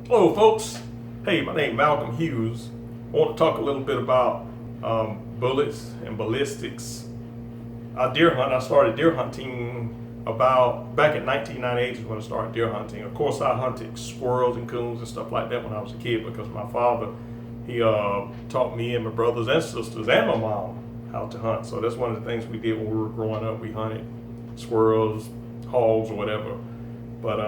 Hello folks, hey, my name is Malcolm Hughes. I want to talk a little bit about bullets and ballistics. I started deer hunting about back in 1998 is when I started deer hunting. Of course I hunted squirrels and coons and stuff like that when I was a kid because my father, he taught me and my brothers and sisters and my mom how to hunt. So that's one of the things we did when we were growing up. We hunted squirrels, hogs or whatever. But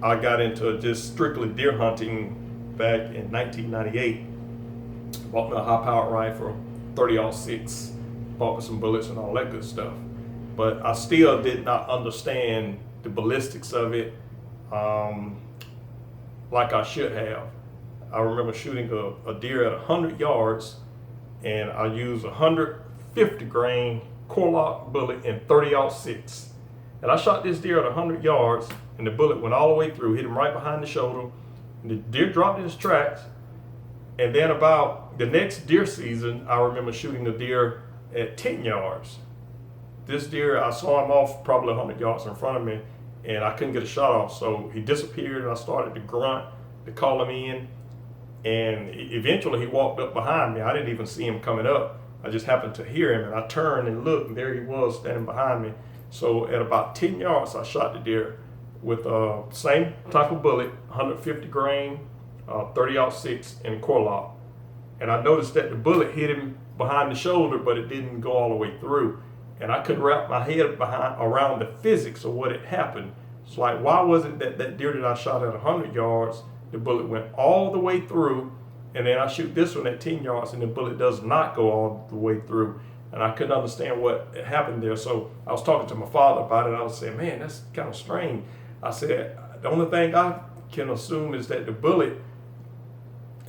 I got into just strictly deer hunting back in 1998. Bought me a high-powered rifle, 30-06, bought me some bullets and all that good stuff. But I still did not understand the ballistics of it like I should have. I remember shooting a deer at 100 yards, and I used a 150 grain core-lock bullet in 30-06. And I shot this deer at 100 yards, and the bullet went all the way through, hit him right behind the shoulder. And the deer dropped in his tracks. And then about the next deer season, I remember shooting a deer at 10 yards. This deer, I saw him off probably 100 yards in front of me, and I couldn't get a shot off. So he disappeared, and I started to grunt to call him in. And eventually he walked up behind me. I didn't even see him coming up. I just happened to hear him, and I turned and looked, and there he was standing behind me. So at about 10 yards, I shot the deer with the same type of bullet, 150 grain, 30-06 and core lock. And I noticed that the bullet hit him behind the shoulder, but it didn't go all the way through. And I couldn't wrap my head around the physics of what had happened. It's like, why was it that deer that I shot at 100 yards, the bullet went all the way through, and then I shoot this one at 10 yards and the bullet does not go all the way through? And I couldn't understand what happened there. So I was talking to my father about it. I was saying, man, that's kind of strange. I said, the only thing I can assume is that the bullet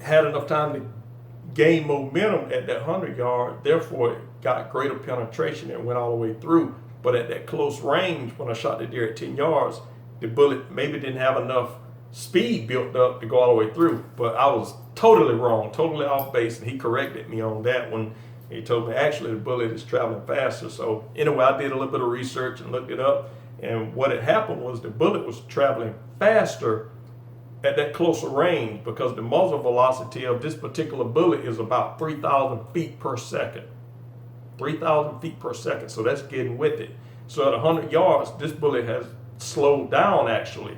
had enough time to gain momentum at that 100 yard. Therefore, it got greater penetration and went all the way through. But at that close range, when I shot the deer at 10 yards, the bullet maybe didn't have enough speed built up to go all the way through. But I was totally wrong, totally off base. And he corrected me on that one. He told me actually the bullet is traveling faster. So anyway, I did a little bit of research and looked it up. And what had happened was the bullet was traveling faster at that closer range because the muzzle velocity of this particular bullet is about 3,000 feet per second. 3,000 feet per second. So that's getting with it. So at 100 yards, this bullet has slowed down actually.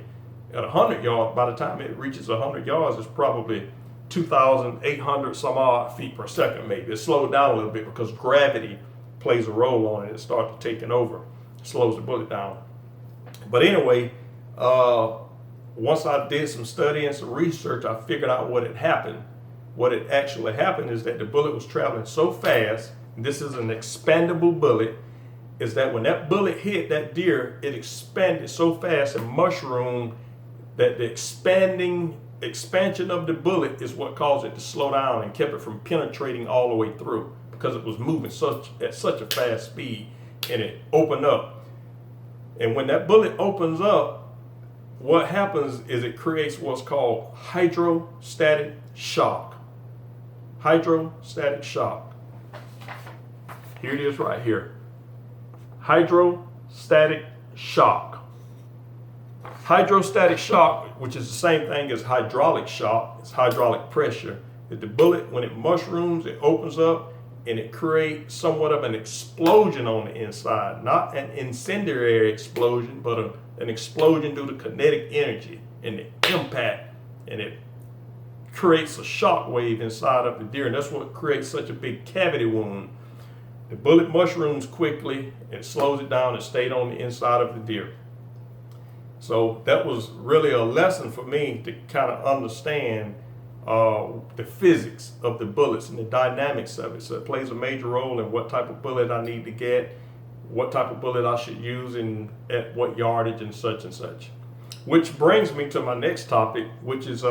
At 100 yards, by the time it reaches 100 yards, it's probably 2,800 some odd feet per second maybe. It slowed down a little bit because gravity plays a role on it. It starts taking over. It slows the bullet down. But anyway, once I did some study and some research, I figured out what had happened. What had actually happened is that the bullet was traveling so fast, and this is an expandable bullet, is that when that bullet hit that deer, it expanded so fast and mushroomed that the expansion of the bullet is what caused it to slow down and kept it from penetrating all the way through because it was moving at such a fast speed, and it opened up. And when that bullet opens up, what happens is it creates what's called hydrostatic shock. Hydrostatic shock. Here it is right here. Hydrostatic shock. Hydrostatic shock, which is the same thing as hydraulic shock, it's hydraulic pressure. That the bullet, when it mushrooms, it opens up and it creates somewhat of an explosion on the inside. Not an incendiary explosion, but an explosion due to kinetic energy and the impact. And it creates a shock wave inside of the deer. And that's what creates such a big cavity wound. The bullet mushrooms quickly, it slows it down and stayed on the inside of the deer. So that was really a lesson for me to kind of understand the physics of the bullets and the dynamics of it. So it plays a major role in what type of bullet I need to get, what type of bullet I should use, and at what yardage and such and such. Which brings me to my next topic, which is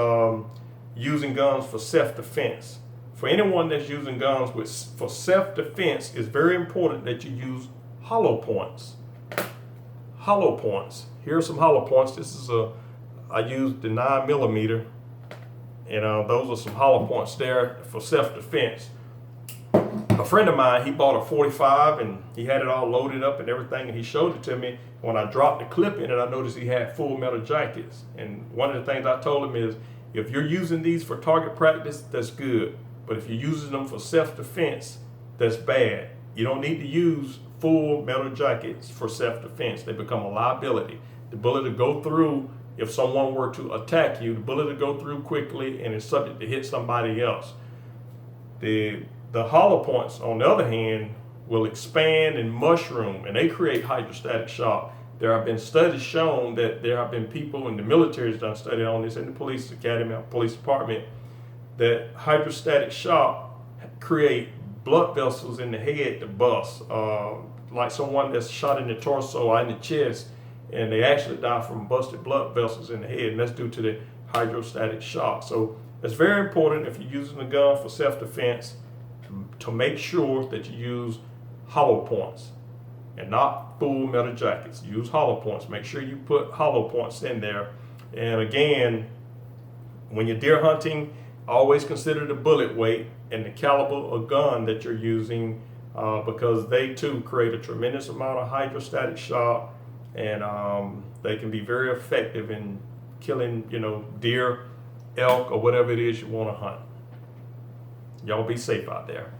using guns for self-defense. For anyone that's using guns for self-defense, it's very important that you use hollow points. Hollow points. Here are some hollow points. I used the 9mm, and those are some hollow points there for self-defense. a friend of mine, he bought a 45 and he had it all loaded up and everything, and he showed it to me. When I dropped the clip in it, I noticed he had full metal jackets. And one of the things I told him is, if you're using these for target practice, that's good. But if you're using them for self-defense, that's bad. You don't need to use full metal jackets for self-defense. They become a liability. The bullet will go through, if someone were to attack you, the bullet will go through quickly and is subject to hit somebody else. The hollow points, on the other hand, will expand and mushroom, and they create hydrostatic shock. There have been studies shown that there have been people in the military that's done study on this, in the police academy, police department, that hydrostatic shock create blood vessels in the head to bust, like someone that's shot in the torso or in the chest, and they actually die from busted blood vessels in the head, and that's due to the hydrostatic shock. So it's very important, if you're using a gun for self-defense, to make sure that you use hollow points and not full metal jackets. Use hollow points. Make sure you put hollow points in there. And again, when you're deer hunting, always consider the bullet weight and the caliber of gun that you're using, because they too create a tremendous amount of hydrostatic shock, and they can be very effective in killing, deer, elk, or whatever it is you want to hunt. Y'all be safe out there.